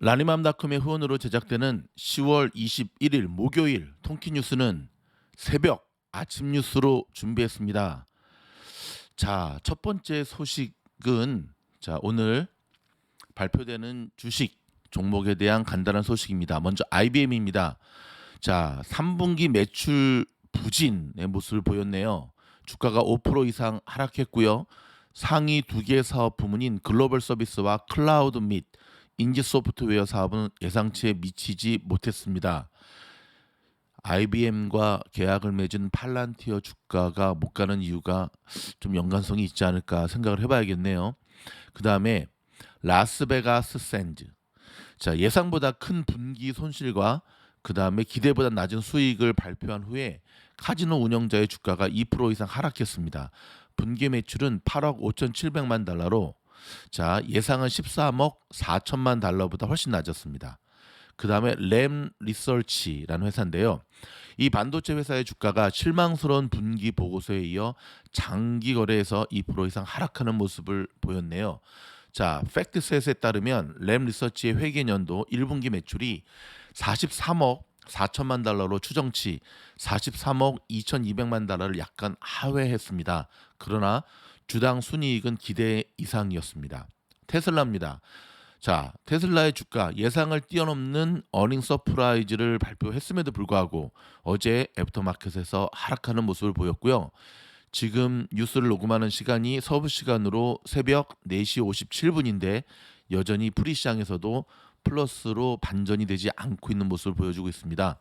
라니맘닷컴의 후원으로 제작되는 10월 21일 목요일 통키뉴스는 새벽 아침 뉴스로 준비했습니다. 자, 첫 번째 소식은 오늘 발표되는 주식 종목에 대한 간단한 소식입니다. 먼저 IBM입니다. 자, 3분기 매출 부진의 모습을 보였네요. 주가가 5% 이상 하락했고요. 상위 두 개 사업 부문인 글로벌 서비스와 클라우드 및 인지 소프트웨어 사업은 예상치에 미치지 못했습니다. IBM과 계약을 맺은 팔란티어 주가가 못 가는 이유가 좀 연관성이 있지 않을까 생각을 해봐야겠네요. 그 다음에 라스베가스 샌즈. 자, 예상보다 큰 분기 손실과 그 다음에 기대보다 낮은 수익을 발표한 후에 카지노 운영자의 주가가 2% 이상 하락했습니다. 분기 매출은 8억 5,700만 달러로 예상은 13억 4천만 달러보다 훨씬 낮았습니다. 그 다음에 램 리서치라는 회사인데요. 이 반도체 회사의 주가가 실망스러운 분기 보고서에 이어 장기 거래에서 2% 이상 하락하는 모습을 보였네요. 자, 팩트셋에 따르면 램 리서치의 회계년도 1분기 매출이 43억 4천만 달러로 추정치 43억 2,200만 달러를 약간 하회했습니다. 그러나 주당 순이익은 기대 이상이었습니다. 테슬라입니다. 자, 테슬라의 주가 예상을 뛰어넘는 어닝 서프라이즈를 발표했음에도 불구하고 어제 애프터마켓에서 하락하는 모습을 보였고요. 지금 뉴스를 녹음하는 시간이 서부 시간으로 새벽 4시 57분인데 여전히 프리시장에서도 플러스로 반전이 되지 않고 있는 모습을 보여주고 있습니다.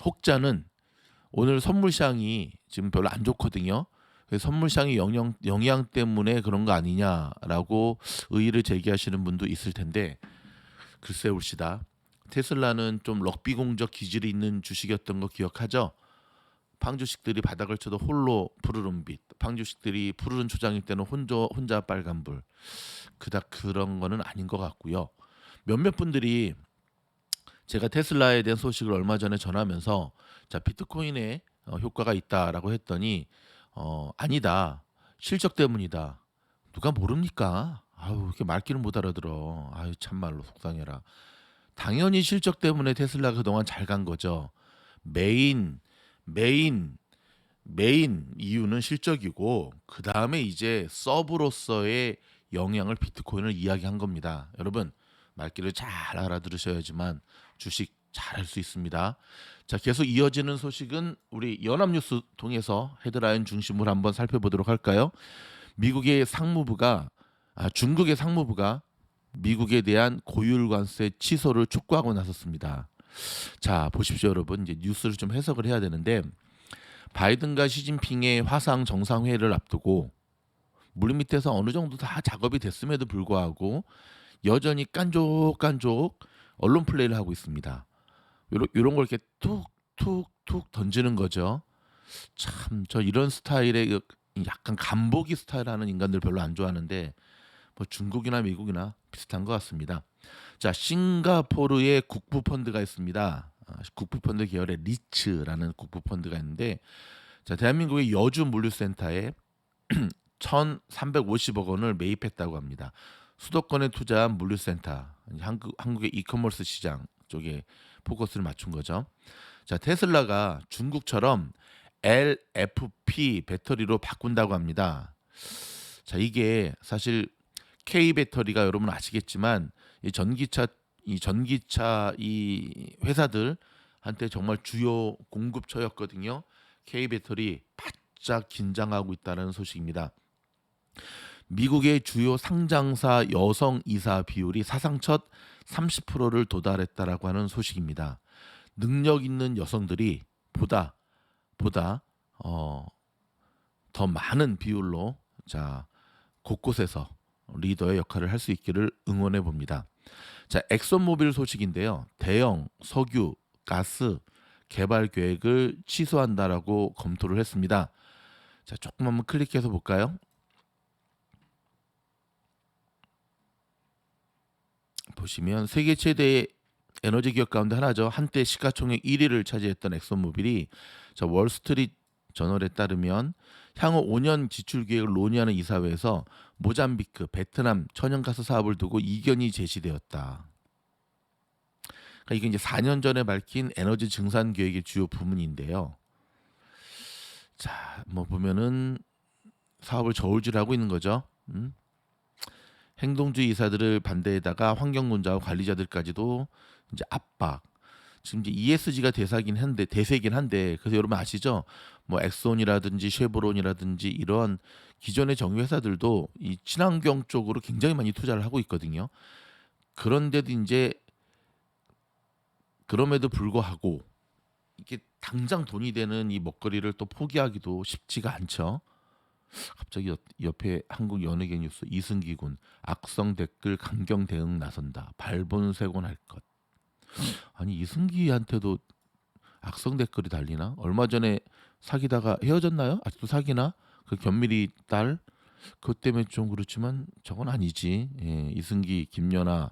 혹자는 오늘 선물시장이 지금 별로 안 좋거든요. 그래서 선물시장이 영향 때문에 그런 거 아니냐라고 의의를 제기하시는 분도 있을 텐데 글쎄 봅시다. 테슬라는 좀 럭비 공적 기질이 있는 주식이었던 거 기억하죠? 팡주식들이 바닥을 쳐도 홀로 푸르른빛, 팡주식들이 푸르른 초장일 때는 혼자 빨간불. 그닥 그런 거는 아닌 것 같고요. 몇몇 분들이 제가 테슬라에 대한 소식을 얼마 전에 전하면서 비트코인에 효과가 있다라고 했더니 아니다. 실적 때문이다. 누가 모릅니까? 아유, 이렇게 말귀를 못 알아들어. 아유, 참말로 속상해라. 당연히 실적 때문에 테슬라가 그동안 잘 간 거죠. 메인 메인 메인 이유는 실적이고 그 다음에 이제 서브로서의 영향을 비트코인을 이야기한 겁니다. 여러분 말귀를 잘 알아들으셔야지만 주식 잘할 수 있습니다. 자, 계속 이어지는 소식은 우리 연합뉴스 통해서 헤드라인 중심으로 한번 살펴보도록 할까요? 중국의 상무부가 미국에 대한 고율 관세 취소를 촉구하고 나섰습니다. 자, 보십시오, 여러분. 이제 뉴스를 좀 해석을 해야 되는데 바이든과 시진핑의 화상 정상회의를 앞두고 물밑에서 어느 정도 다 작업이 됐음에도 불구하고 여전히 깐족깐족 언론 플레이를 하고 있습니다. 이런 걸 이렇게 툭툭툭 던지는 거죠. 참, 저 이런 스타일의 약간 간보기 스타일하는 인간들 별로 안 좋아하는데 뭐 중국이나 미국이나 비슷한 것 같습니다. 자, 싱가포르의 국부 펀드가 있습니다. 국부 펀드 계열의 리츠라는 국부 펀드가 있는데 대한민국의 여주 물류센터에 1,350억 원을 매입했다고 합니다. 수도권에 투자한 물류센터, 한국의 이커머스 시장 쪽에 포커스를 맞춘 거죠. 자, 테슬라가 중국처럼 LFP 배터리로 바꾼다고 합니다. 자, 이게 사실 K 배터리가 여러분 아시겠지만 이 전기차 이 회사들한테 정말 주요 공급처였거든요. K 배터리 바짝 긴장하고 있다는 소식입니다. 미국의 주요 상장사 여성 이사 비율이 사상 첫 30%를 도달했다라고 하는 소식입니다. 능력 있는 여성들이 보다 어, 더 많은 비율로 곳곳에서 리더의 역할을 할 수 있기를 응원해 봅니다. 자, 엑슨모빌 소식인데요. 대형 석유, 가스 개발 계획을 취소한다라고 검토를 했습니다. 자, 조금 한번 클릭해서 볼까요? 보시면 세계 최대의 에너지 기업 가운데 하나죠. 한때 시가총액 1위를 차지했던 엑슨모빌이 월스트리트 저널에 따르면 향후 5년 지출 계획을 논의하는 이사회에서 모잠비크, 베트남 천연가스 사업을 두고 이견이 제시되었다. 그러니까 이게 이제 4년 전에 밝힌 에너지 증산 계획의 주요 부문인데요. 자, 뭐 보면은 사업을 저울질하고 있는 거죠. 행동주의 이사들을 반대에다가 환경론자와 관리자들까지도 이제 압박. 지금 이제 ESG가 대세긴 한데 그래서 여러분 아시죠? 뭐 엑손이라든지 쉐보론이라든지 이런 기존의 정유 회사들도 이 친환경 쪽으로 굉장히 많이 투자를 하고 있거든요. 그런데도 이제 그럼에도 불구하고 이게 당장 돈이 되는 이 먹거리를 또 포기하기도 쉽지가 않죠. 갑자기 옆에 한국 연예계 뉴스 이승기 군 악성 댓글 강경 대응 나선다. 발본색원할 것. 아니 이승기한테도 악성 댓글이 달리나? 얼마 전에 사귀다가 헤어졌나요? 아직도 사귀나? 그 견미리 딸 그것 때문에 좀 그렇지만 저건 아니지. 예, 이승기, 김연아.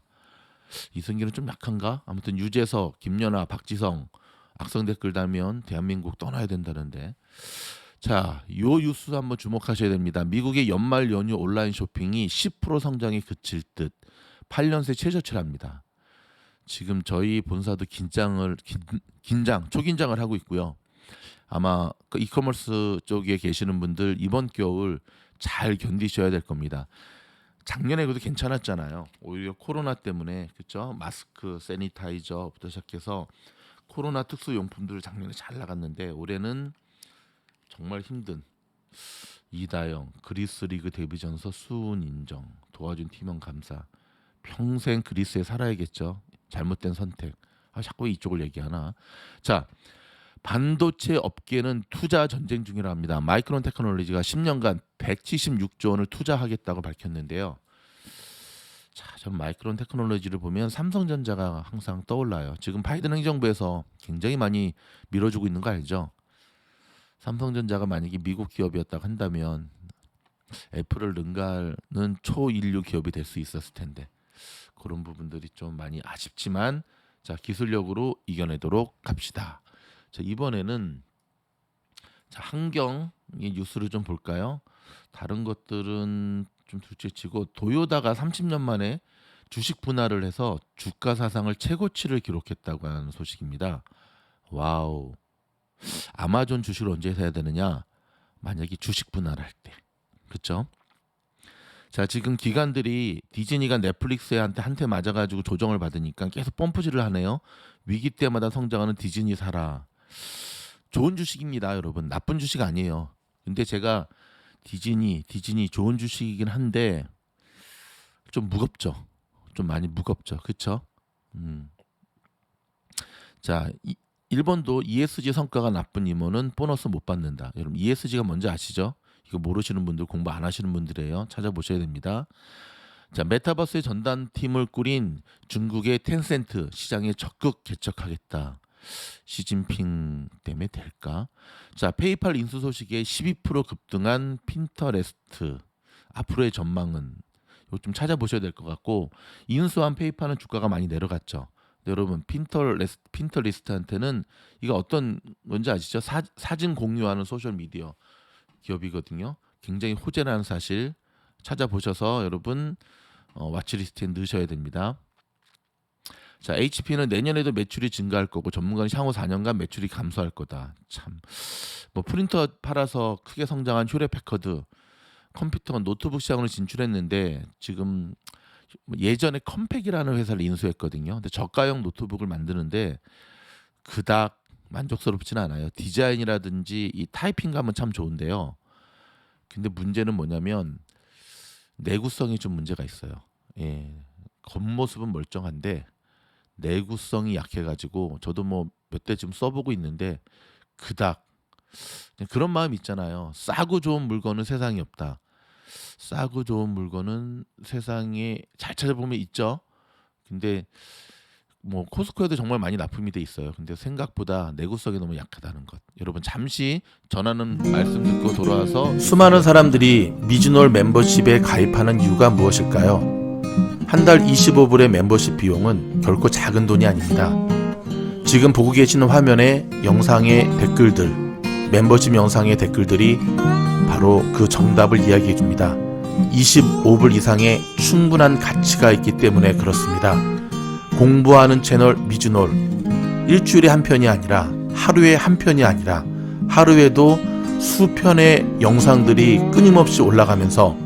이승기는 좀 약한가? 아무튼 유재석, 김연아, 박지성 악성 댓글 달면 대한민국 떠나야 된다는데. 자, 요 뉴스 한번 주목하셔야 됩니다. 미국의 연말 연휴 온라인 쇼핑이 10% 성장에 그칠 듯 8년 새 최저치랍니다. 지금 저희 본사도 초긴장을 하고 있고요. 아마 그 이커머스 쪽에 계시는 분들 이번 겨울 잘 견디셔야 될 겁니다. 작년에 그래도 괜찮았잖아요. 오히려 코로나 때문에 그렇죠? 마스크, 세니타이저부터 시작해서 코로나 특수 용품들을 작년에 잘 나갔는데 올해는 정말 힘든 이다영, 그리스 리그 데뷔전서 수훈 인정, 도와준 팀원 감사. 평생 그리스에 살아야겠죠. 잘못된 선택. 자꾸 이쪽을 얘기하나. 자, 반도체 업계는 투자 전쟁 중이라 합니다. 마이크론 테크놀로지가 10년간 176조 원을 투자하겠다고 밝혔는데요. 자, 전 마이크론 테크놀로지를 보면 삼성전자가 항상 떠올라요. 지금 바이든 행정부에서 굉장히 많이 밀어주고 있는 거 알죠? 삼성전자가 만약에 미국 기업이었다고 한다면 애플을 능가하는 초인류 기업이 될 수 있었을 텐데 그런 부분들이 좀 많이 아쉽지만 자, 기술력으로 이겨내도록 합시다. 자, 이번에는 자, 환경의 뉴스를 좀 볼까요? 다른 것들은 좀 둘째치고 도요다가 30년 만에 주식 분할을 해서 주가 사상을 최고치를 기록했다고 하는 소식입니다. 와우. 아마존 주식을 언제 사야 되느냐? 만약에 주식 분할할 때. 그렇죠? 자, 지금 기관들이 디즈니가 넷플릭스한테 한 테 맞아가지고 조정을 받으니까 계속 펌프질을 하네요. 위기 때마다 성장하는 디즈니 사라. 좋은 주식입니다, 여러분. 나쁜 주식 아니에요. 근데 제가 디즈니 좋은 주식이긴 한데 좀 무겁죠. 좀 많이 무겁죠. 그렇죠? 자, 일본도 ESG 성과가 나쁜 임원은 보너스 못 받는다. 여러분 ESG가 뭔지 아시죠? 이거 모르시는 분들 공부 안 하시는 분들이에요. 찾아보셔야 됩니다. 자, 메타버스의 전담팀을 꾸린 중국의 텐센트 시장에 적극 개척하겠다. 시진핑 때문에 될까? 자, 페이팔 인수 소식에 12% 급등한 핀터레스트. 앞으로의 전망은 이거 좀 찾아보셔야 될 것 같고 인수한 페이팔은 주가가 많이 내려갔죠. 여러분 핀터리스트한테는 이거 어떤 뭔지 아시죠? 사진 공유하는 소셜 미디어 기업이거든요. 굉장히 호재라는 사실 찾아보셔서 여러분 와치리스트에 넣으셔야 됩니다. 자, HP는 내년에도 매출이 증가할 거고 전문가는 향후 4년간 매출이 감소할 거다. 참, 뭐 프린터 팔아서 크게 성장한 휴레패커드 컴퓨터 노트북 시장으로 진출했는데 지금 예전에 컴팩이라는 회사를 인수했거든요. 근데 저가형 노트북을 만드는데 그닥 만족스럽지는 않아요. 디자인이라든지 이 타이핑감은 참 좋은데요. 근데 문제는 뭐냐면 내구성이 좀 문제가 있어요. 예, 겉모습은 멀쩡한데 내구성이 약해가지고 저도 뭐 몇 대 지금 써보고 있는데 그닥 그런 마음 있잖아요. 싸고 좋은 물건은 세상에 없다. 싸고 좋은 물건은 세상에 잘 찾아보면 있죠. 근데 뭐 코스코에도 정말 많이 납품이 돼 있어요. 근데 생각보다 내구성이 너무 약하다는 것. 여러분 잠시 전하는 말씀 듣고 돌아와서 수많은 사람들이 미즈놀 멤버십에 가입하는 이유가 무엇일까요? 한 달 25불의 멤버십 비용은 결코 작은 돈이 아닙니다. 지금 보고 계시는 화면에 영상의 댓글들 멤버십 영상의 댓글들이 바로 그 정답을 이야기해 줍니다. 25불 이상의 충분한 가치가 있기 때문에 그렇습니다. 공부하는 채널 미즈놀, 일주일에 한 편이 아니라 하루에 한 편이 아니라 하루에도 수편의 영상들이 끊임없이 올라가면서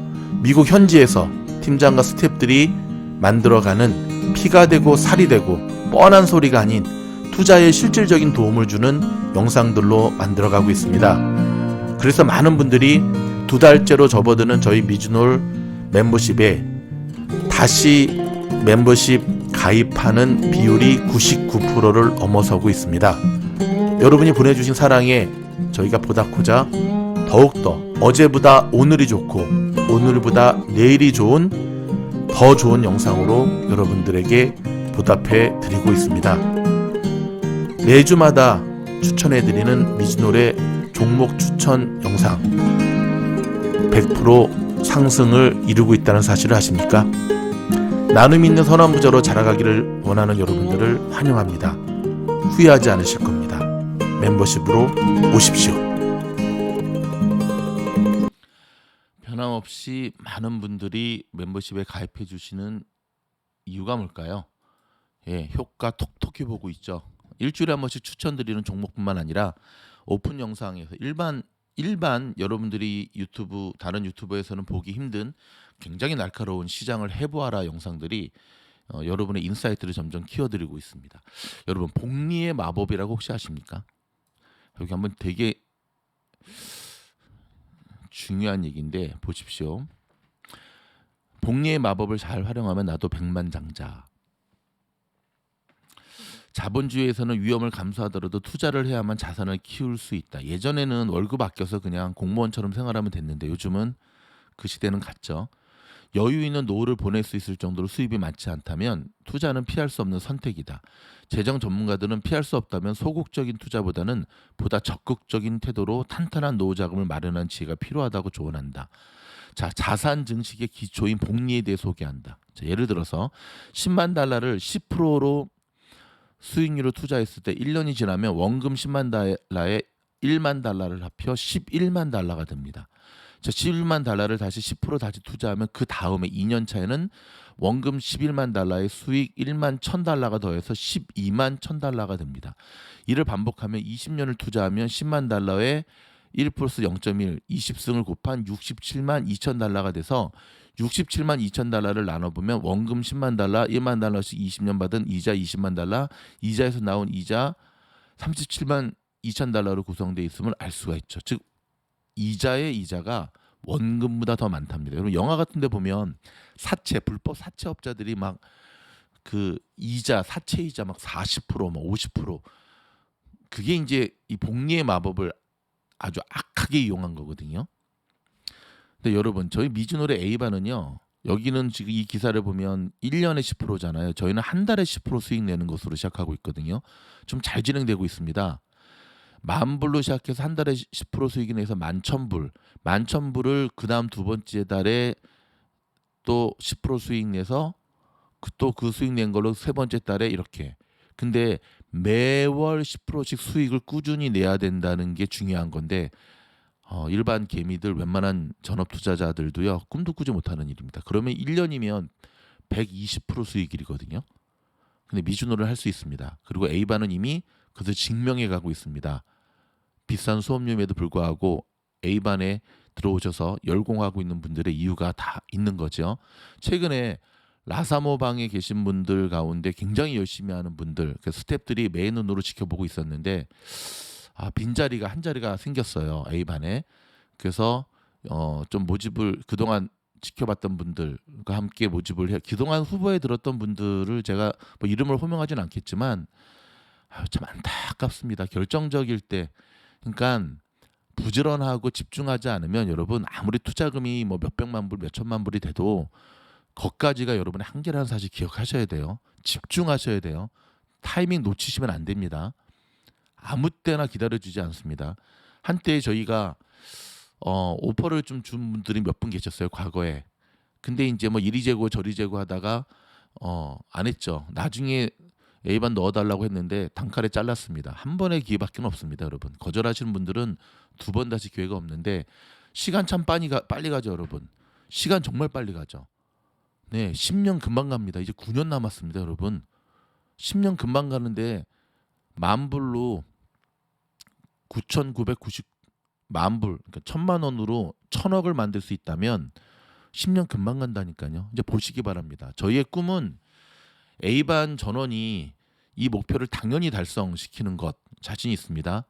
미국 현지에서 팀장과 스태프들이 만들어가는 피가 되고 살이 되고 뻔한 소리가 아닌 투자에 실질적인 도움을 주는 영상들로 만들어가고 있습니다. 그래서 많은 분들이 2달째로 접어드는 저희 미즈놀 멤버십에 다시 멤버십 가입하는 비율이 99%를 넘어서고 있습니다. 여러분이 보내주신 사랑에 저희가 보답하자 더욱더 어제보다 오늘이 좋고 오늘보다 내일이 좋은 더 좋은 영상으로 여러분들에게 보답해 드리고 있습니다. 매주마다 추천해드리는 미즈놀의 종목 추천 영상 100% 상승을 이루고 있다는 사실을 아십니까? 나눔 있는 선한부자로 자라가기를 원하는 여러분들을 환영합니다. 후회하지 않으실 겁니다. 멤버십으로 오십시오. 변함없이 많은 분들이 멤버십에 가입해 주시는 이유가 뭘까요? 효과 톡톡히 보고 있죠. 일주일에 한 번씩 추천드리는 종목뿐만 아니라 오픈 영상에서 일반 여러분들이 다른 유튜브에서는 보기 힘든 굉장히 날카로운 시장을 해보아라 영상들이 여러분의 인사이트를 점점 키워드리고 있습니다. 여러분, 복리의 마법이라고 혹시 아십니까? 여기 한번 되게 중요한 얘기인데 보십시오. 복리의 마법을 잘 활용하면 나도 백만장자. 자본주의에서는 위험을 감수하더라도 투자를 해야만 자산을 키울 수 있다. 예전에는 월급 아껴서 그냥 공무원처럼 생활하면 됐는데 요즘은 그 시대는 갔죠. 여유 있는 노후를 보낼 수 있을 정도로 수입이 많지 않다면 투자는 피할 수 없는 선택이다. 재정 전문가들은 피할 수 없다면 소극적인 투자보다는 보다 적극적인 태도로 탄탄한 노후 자금을 마련한 지혜가 필요하다고 조언한다. 자, 자산 증식의 기초인 복리에 대해 소개한다. 자, 예를 들어서 10만 달러를 10%로 수익률로 투자했을 때 1년이 지나면 원금 10만 달러에 1만 달러를 합쳐 11만 달러가 됩니다. 자, 11만 달러를 다시 10% 다시 투자하면 그 다음에 2년 차에는 원금 11만 달러에 수익 1만 1,000달러가 더해서 12만 1,000달러가 됩니다. 이를 반복하면 20년을 투자하면 10만 달러에 1 플러스 0.1, 20승을 곱한 67만 2천 달러가 돼서 67만 2천 달러를 나눠보면 원금 10만 달러, 1만 달러씩 20년 받은 이자 20만 달러, 이자에서 나온 이자 37만 2천 달러로 구성되어 있음을 알 수가 있죠. 즉 이자의 이자가 원금보다 더 많답니다. 여러분, 영화 같은 데 보면 불법 사채업자들이 막 그 사채 이자 막 40%, 뭐 50%, 그게 이제 이 복리의 마법을 아주 악하게 이용한 거거든요. 근데 여러분, 저희 미즈놀의 A반은요, 여기는 지금 이 기사를 보면 1년에 10%잖아요. 저희는 한 달에 10% 수익 내는 것으로 시작하고 있거든요. 좀 잘 진행되고 있습니다. 10,000불로 시작해서 한 달에 10% 수익이 내서 11,000불, 11,000불을 그 다음 두 번째 달에 또 10% 수익 내서 또 그 수익 낸 걸로 세 번째 달에 이렇게. 근데 매월 10%씩 수익을 꾸준히 내야 된다는 게 중요한 건데 일반 개미들, 웬만한 전업 투자자들도요 꿈도 꾸지 못하는 일입니다. 그러면 1년이면 120% 수익일이거든요. 근데 미즈놀을 할 수 있습니다. 그리고 A반은 이미 그것을 증명해 가고 있습니다. 비싼 수업료임에도 불구하고 A반에 들어오셔서 열공하고 있는 분들의 이유가 다 있는 거죠. 최근에 라사모 방에 계신 분들 가운데 굉장히 열심히 하는 분들, 그 스태프들이 매 눈으로 지켜보고 있었는데 빈자리가 한 자리가 생겼어요. A반에. 그래서 좀 모집을 그동안 지켜봤던 분들과 함께 모집을 그동안 후보에 들었던 분들을 제가 뭐 이름을 호명하진 않겠지만 참 안타깝습니다. 결정적일 때, 그러니까 부지런하고 집중하지 않으면 여러분 아무리 투자금이 뭐 몇백만 불, 몇천만 불이 돼도 거기까지가 여러분의 한계라는 사실 기억하셔야 돼요. 집중하셔야 돼요. 타이밍 놓치시면 안 됩니다. 아무 때나 기다려주지 않습니다. 한때 저희가 오퍼를 좀 준 분들이 몇 분 계셨어요, 과거에. 근데 이제 뭐 이리 재고 저리 재고 하다가 안 했죠. 나중에 A반 넣어달라고 했는데 단칼에 잘랐습니다. 한 번의 기회밖에 없습니다, 여러분. 거절하시는 분들은 두 번 다시 기회가 없는데 시간 참 빨리 가죠, 여러분. 시간 정말 빨리 가죠. 네, 10년 금방 갑니다. 이제 9년 남았습니다, 여러분. 10년 금방 가는데 만불로 9,990 만불, 그러니까 1,000만 원으로 1,000억을 만들 수 있다면 10년 금방 간다니까요. 이제 보시기 바랍니다. 저희의 꿈은 A반 전원이 이 목표를 당연히 달성시키는 것 자신 있습니다.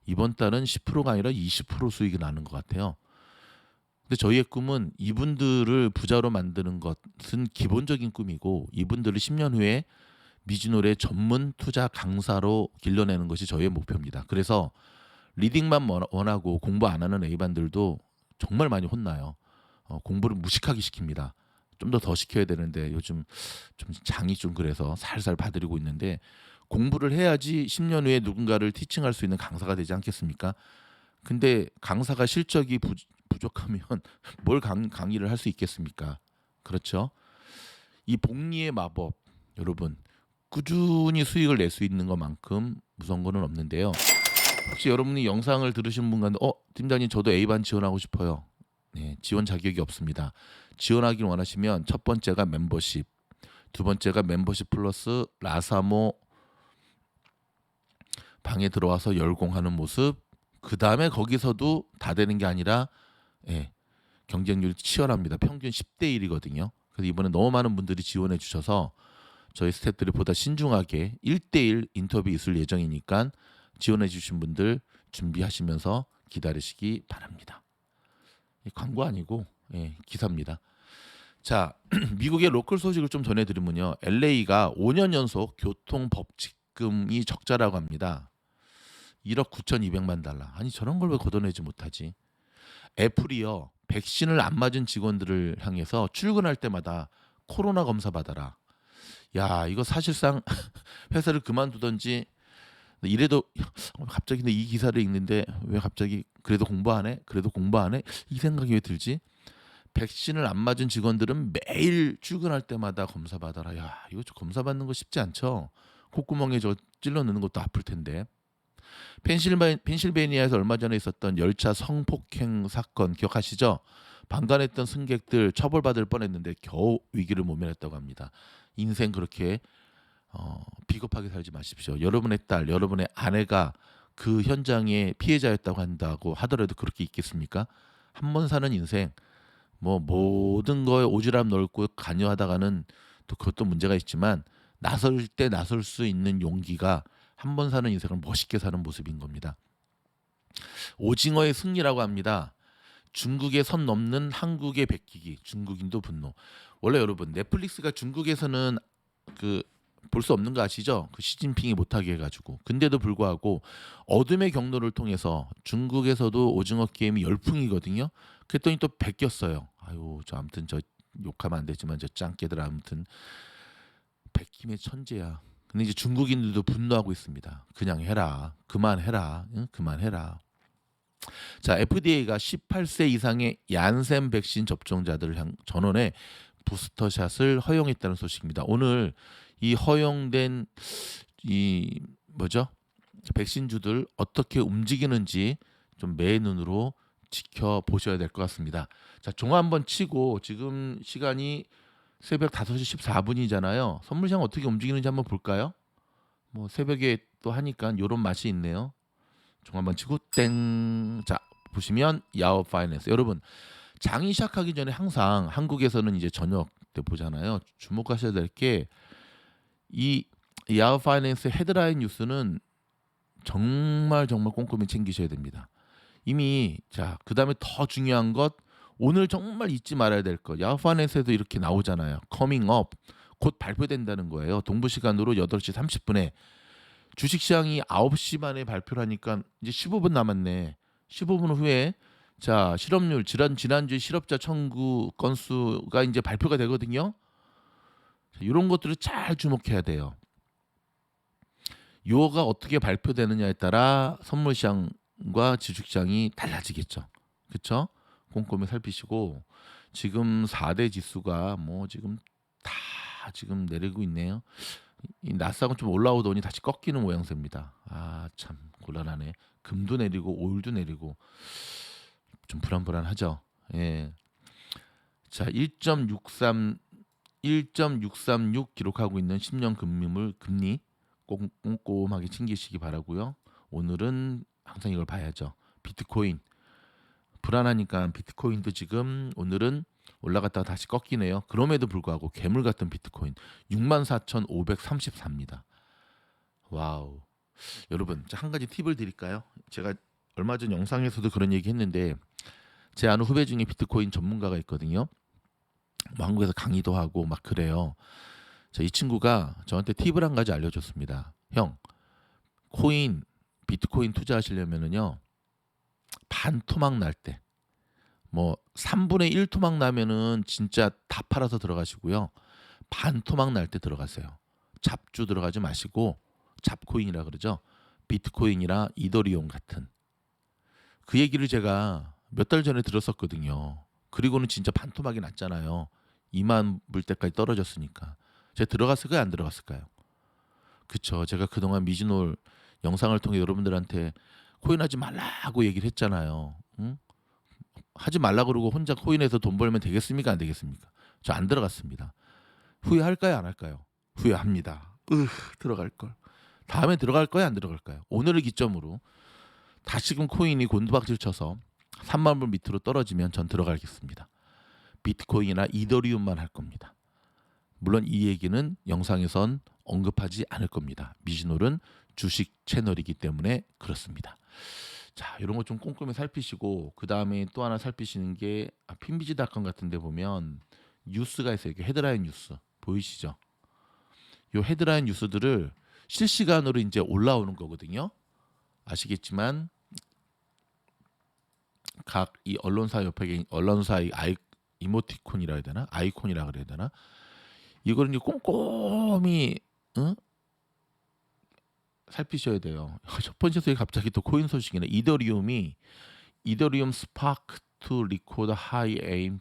이번 달은 10%가 아니라 20% 수익이 나는 것 같아요. 근데 저희의 꿈은 이분들을 부자로 만드는 것은 기본적인 꿈이고 이분들을 10년 후에 미즈노래 전문 투자 강사로 길러내는 것이 저희의 목표입니다. 그래서 리딩만 원하고 공부 안 하는 A반들도 정말 많이 혼나요. 공부를 무식하게 시킵니다. 좀 더 시켜야 되는데 요즘 좀 장이 좀 그래서 살살 봐드리고 있는데 공부를 해야지 10년 후에 누군가를 티칭할 수 있는 강사가 되지 않겠습니까? 근데 강사가 실적이 부족하면 뭘 강의를 할 수 있겠습니까? 그렇죠? 이 복리의 마법 여러분 꾸준히 수익을 낼 수 있는 것만큼 무서운 거는 없는데요. 혹시 여러분이 영상을 들으신 분 가운데 팀장님 저도 A반 지원하고 싶어요. 네, 지원 자격이 없습니다. 지원하길 원하시면 첫 번째가 멤버십, 두 번째가 멤버십 플러스 라사모 방에 들어와서 열공하는 모습. 그 다음에 거기서도 다 되는 게 아니라 경쟁률이 치열합니다. 평균 10대 1이거든요. 그래서 이번에 너무 많은 분들이 지원해 주셔서 저희 스태프들이 보다 신중하게 1대1 인터뷰 있을 예정이니까 지원해 주신 분들 준비하시면서 기다리시기 바랍니다. 광고 아니고 기사입니다. 자, 미국의 로컬 소식을 좀 전해드리면요. LA가 5년 연속 교통법칙금이 적자라고 합니다. 1억 9,200만 달러. 아니 저런 걸 왜 걷어내지 못하지? 애플이요. 백신을 안 맞은 직원들을 향해서 출근할 때마다 코로나 검사 받아라. 야, 이거 사실상 회사를 그만두던지 이래도 갑자기 근데 이 기사를 읽는데 왜 갑자기 그래도 공부 안 해? 그래도 공부 안 해? 이 생각이 왜 들지? 백신을 안 맞은 직원들은 매일 출근할 때마다 검사 받아라. 야, 이거 검사 받는 거 쉽지 않죠? 콧구멍에 저 찔러 넣는 것도 아플 텐데. 펜실베니아에서 얼마 전에 있었던 열차 성폭행 사건 기억하시죠? 방관했던 승객들 처벌받을 뻔했는데 겨우 위기를 모면했다고 합니다. 인생 그렇게 비겁하게 살지 마십시오. 여러분의 딸, 여러분의 아내가 그 현장의 피해자였다고 한다고 하더라도 그렇게 있겠습니까? 한 번 사는 인생 뭐 모든 거에 오지랖 넓고 관여하다가는 또 그것도 문제가 있지만 나설 때 나설 수 있는 용기가 한 번 사는 인생을 멋있게 사는 모습인 겁니다. 오징어의 승리라고 합니다. 중국의 선 넘는 한국의 베끼기, 중국인도 분노. 원래 여러분 넷플릭스가 중국에서는 그 볼 수 없는 거 아시죠? 그 시진핑이 못하게 해가지고. 근데도 불구하고 어둠의 경로를 통해서 중국에서도 오징어 게임이 열풍이거든요. 그랬더니 또 베꼈어요. 아유, 저 아무튼 저 욕하면 안 되지만 저 짱깨들 아무튼 베김의 천재야. 근데 이제 중국인들도 분노하고 있습니다. 그냥 해라, 그만해라, 응? 그만해라. 자, FDA가 18세 이상의 얀센 백신 접종자들을 전원에 부스터샷을 허용했다는 소식입니다. 오늘 이 허용된 이 뭐죠? 백신주들 어떻게 움직이는지 좀 매 눈으로 지켜보셔야 될 것 같습니다. 자, 종화 한번 치고 지금 시간이 새벽 5시 14분이잖아요. 선물시장 어떻게 움직이는지 한번 볼까요? 뭐 새벽에 또 하니까 요런 맛이 있네요. 종 한번 치고 땡. 자, 보시면 야오 파이낸스. 여러분, 장이 시작하기 전에 항상 한국에서는 이제 저녁 때 보잖아요. 주목하셔야 될 게 이 야후 파이낸스 헤드라인 뉴스는 정말 꼼꼼히 챙기셔야 됩니다. 이미 자, 그다음에 더 중요한 것 오늘 정말 잊지 말아야 될 것. 야후 파이낸스에도 이렇게 나오잖아요. 커밍 업. 곧 발표된다는 거예요. 동부 시간으로 8시 30분에 주식시장이 9시 반에 발표를 하니까 이제 15분 남았네. 15분 후에 자, 실업률 지난주 실업자 청구 건수가 이제 발표가 되거든요. 이런 것들을 잘 주목해야 돼요. 요가 어떻게 발표되느냐에 따라 선물 시장과 주식시장이 달라지겠죠. 그렇죠? 꼼꼼히 살피시고 지금 4대 지수가 뭐 지금 다 지금 내리고 있네요. 이 나스닥은 좀 올라오더니 다시 꺾이는 모양새입니다. 아, 참 곤란하네. 금도 내리고 오일도 내리고 좀 불안불안하죠. 예. 자, 1.636 기록하고 있는 10년 금리 꼼꼼하게 챙기시기 바라고요. 오늘은 항상 이걸 봐야죠. 비트코인 불안하니까 비트코인도 지금 오늘은 올라갔다가 다시 꺾이네요. 그럼에도 불구하고 괴물 같은 비트코인 64,534입니다. 와우. 여러분, 한 가지 팁을 드릴까요? 제가 얼마 전 영상에서도 그런 얘기 했는데 제 아는 후배 중에 비트코인 전문가가 있거든요. 뭐 한국에서 강의도 하고 막 그래요. 자, 이 친구가 저한테 팁을 한 가지 알려줬습니다. 형, 비트코인 투자하시려면은요, 반 토막 날 때, 뭐 3분의 1 토막 나면은 진짜 다 팔아서 들어가시고요. 반 토막 날 때 들어가세요. 잡주 들어가지 마시고 잡코인이라 그러죠. 비트코인이나 이더리움 같은 그 얘기를 제가 몇 달 전에 들었었거든요. 그리고는 진짜 반토막이 났잖아요. 2만 불 때까지 떨어졌으니까. 제가 들어갔을까요? 안 들어갔을까요? 그쵸. 제가 그동안 미즈놀 영상을 통해 여러분들한테 코인 하지 말라고 얘기를 했잖아요. 응? 하지 말라 그러고 혼자 코인에서 돈 벌면 되겠습니까? 안 되겠습니까? 저 안 들어갔습니다. 후회할까요? 안 할까요? 후회합니다. 들어갈 걸. 다음에 들어갈 거야? 안 들어갈까요? 오늘을 기점으로 다시금 코인이 곤두박질 쳐서 3만 불 밑으로 떨어지면 전 들어가겠습니다. 비트코인이나 이더리움만 할 겁니다. 물론 이 얘기는 영상에선 언급하지 않을 겁니다. 미즈놀은 주식 채널이기 때문에 그렇습니다. 자, 이런 거 좀 꼼꼼히 살피시고 그 다음에 또 하나 살피시는 게 핀비지닷컴 같은 데 보면 뉴스가 있어요. 이렇게 헤드라인 뉴스 보이시죠? 이 헤드라인 뉴스들을 실시간으로 이제 올라오는 거거든요. 아시겠지만 각 이 언론사 옆에 언론사의 이모티콘이라 해야 되나? 아이콘이라 그래야 되나? 이거를 이제 꼼꼼히 살피셔야 돼요. 첫 번째 소식 갑자기 또 코인 소식이네. 이더리움 스파크 투 리코더 하이 에임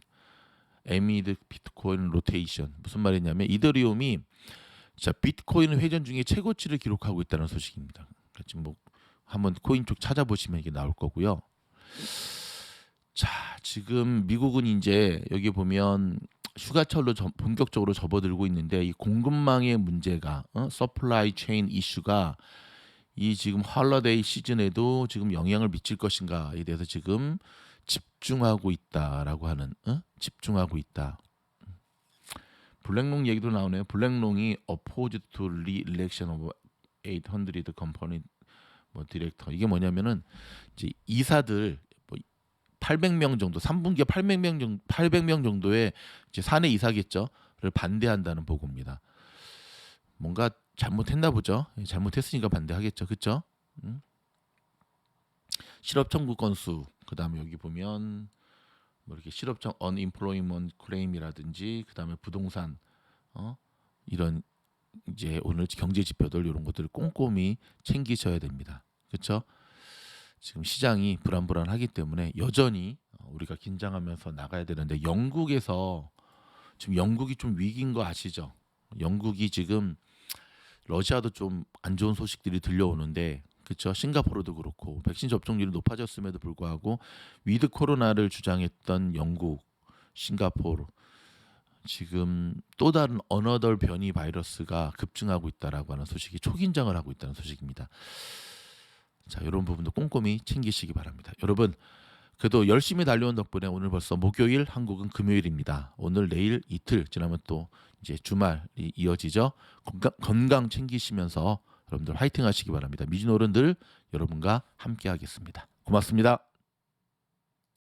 에미드 비트코인 로테이션 무슨 말이냐면 이더리움이 자 비트코인 회전 중에 최고치를 기록하고 있다는 소식입니다. 지금 뭐 한번 코인 쪽 찾아보시면 이게 나올 거고요. 자, 지금 미국은 이제 여기 보면 휴가철로 본격적으로 접어들고 있는데 이 공급망의 문제가 서플라이 체인 이슈가 이 지금 헐러데이 시즌에도 지금 영향을 미칠 것인가에 대해서 지금 집중하고 있다라고 하는 집중하고 있다. 블랙롱 얘기도 나오네요. 블랙롱이 opposed to re-election of 800 company 뭐 디렉터 이게 뭐냐면은 이제 이사들 800명 정도 3분기에 800명 정도의 이제 사내 이사겠죠.를 반대한다는 보고입니다. 뭔가 잘못했나 보죠. 잘못했으니까 반대하겠죠. 그렇죠? 실업 청구 건수 그다음에 여기 보면 뭐 이렇게 실업 청 unemployment claim이라든지 그다음에 부동산 이런 이제 오늘 경제 지표들 이런 것들을 꼼꼼히 챙기셔야 됩니다. 그렇죠? 지금 시장이 불안불안하기 때문에 여전히 우리가 긴장하면서 나가야 되는데 영국에서 지금 영국이 좀 위기인 거 아시죠? 영국이 지금 러시아도 좀 안 좋은 소식들이 들려오는데 그렇죠? 싱가포르도 그렇고 백신 접종률이 높아졌음에도 불구하고 위드 코로나를 주장했던 영국, 싱가포르 지금 또 다른 어너덜 변이 바이러스가 급증하고 있다라고 하는 소식이 초긴장을 하고 있다는 소식입니다. 자, 이런 부분도 꼼꼼히 챙기시기 바랍니다. 여러분, 그래도 열심히 달려온 덕분에 오늘 벌써 목요일, 한국은 금요일입니다. 오늘, 내일, 이틀 지나면 또 이제 주말이 이어지죠. 건강 챙기시면서 여러분들 화이팅 하시기 바랍니다. 미즈놀은 늘 여러분과 함께 하겠습니다. 고맙습니다.